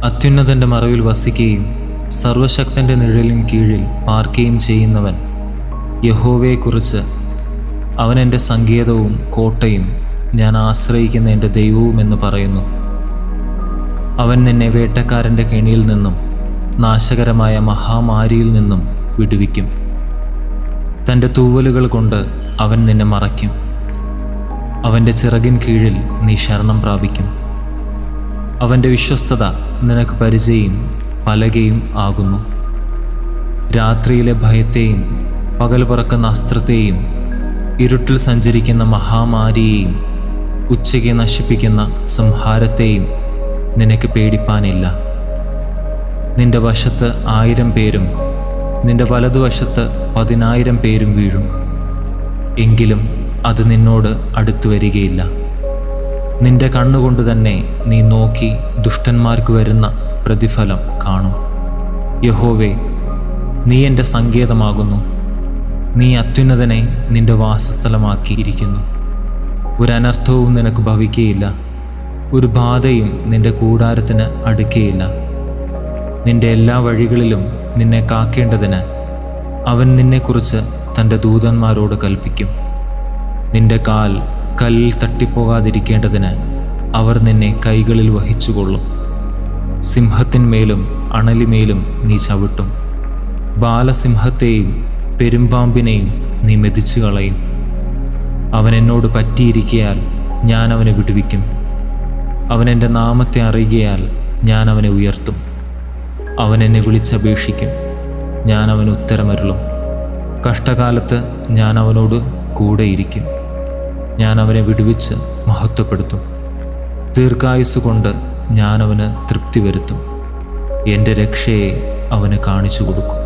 അത്യുന്നതൻ്റെ മറവിൽ വസിക്കുകയും സർവശക്തൻ്റെ നിഴലിൻ കീഴിൽ പാർക്കുകയും ചെയ്യുന്നവൻ യഹോവയെക്കുറിച്ച്, അവൻ എൻ്റെ സങ്കേതവും കോട്ടയും ഞാൻ ആശ്രയിക്കുന്ന എൻ്റെ ദൈവവുമെന്ന് പറയുന്നു. അവൻ നിന്നെ വേട്ടക്കാരൻ്റെ കെണിയിൽ നിന്നും നാശകരമായ മഹാമാരിയിൽ നിന്നും വിടുവിക്കും. തൻ്റെ തൂവലുകൾ കൊണ്ട് അവൻ നിന്നെ മറയ്ക്കും. അവൻ്റെ ചിറകിൻ കീഴിൽ നീ ശരണം പ്രാപിക്കും. അവൻ്റെ വിശ്വസ്തത നിനക്ക് പരിചയും പലകയും ആകുന്നു. രാത്രിയിലെ ഭയത്തെയും പകൽ പറക്കുന്ന അസ്ത്രത്തെയും ഇരുട്ടിൽ സഞ്ചരിക്കുന്ന മഹാമാരിയെയും ഉച്ചയ്ക്ക് നശിപ്പിക്കുന്ന സംഹാരത്തെയും നിനക്ക് പേടിപ്പാനില്ല. നിന്റെ വശത്ത് 1000 പേരും നിന്റെ വലതുവശത്ത് 10,000 പേരും വീഴും, എങ്കിലും അത് നിന്നോട് അടുത്തു വരികയില്ല. നിന്റെ കണ്ണുകൊണ്ട് തന്നെ നീ നോക്കി ദുഷ്ടന്മാർക്ക് വരുന്ന പ്രതിഫലം കാണും. യഹോവേ, നീ എൻ്റെ സങ്കേതമാകുന്നു. നീ അത്യുന്നതനെ നിന്റെ വാസസ്ഥലമാക്കിയിരിക്കുന്നു. ഒരു അനർത്ഥവും നിനക്ക് ഭവിക്കുകയില്ല, ഒരു ബാധയും നിന്റെ കൂടാരത്തിന് അടുക്കുകയില്ല. നിന്റെ എല്ലാ വഴികളിലും നിന്നെ കാക്കേണ്ടതിന് അവൻ നിന്നെക്കുറിച്ച് തൻ്റെ ദൂതന്മാരോട് കൽപ്പിക്കും. നിന്റെ കാൽ കല്ലിൽ തട്ടിപ്പോകാതിരിക്കേണ്ടതിന് അവർ നിന്നെ കൈകളിൽ വഹിച്ചുകൊള്ളും. സിംഹത്തിന്മേലും അണലിമേലും നീ ചവിട്ടും. ബാലസിംഹത്തെയും പെരുമ്പാമ്പിനെയും നീ മെതിച്ചു കളയും. അവൻ എന്നോട് പറ്റിയിരിക്കയാൽ ഞാൻ അവനെ വിടുവിക്കും. അവൻ എൻ്റെ നാമത്തെ അറിയുകയാൽ ഞാൻ അവനെ ഉയർത്തും. അവൻ എന്നെ വിളിച്ചപേക്ഷിക്കും, ഞാൻ അവന് ഉത്തരമരുളും. കഷ്ടകാലത്ത് ഞാൻ അവനോട് കൂടെയിരിക്കും. ഞാൻ അവനെ വിടുവിച്ച് മഹത്വപ്പെടുത്തും. ദീർഘായുസ്സുകൊണ്ട് ഞാൻ അവന് തൃപ്തി വരുത്തും. എൻ്റെ രക്ഷയെ അവന് കാണിച്ചു കൊടുക്കും.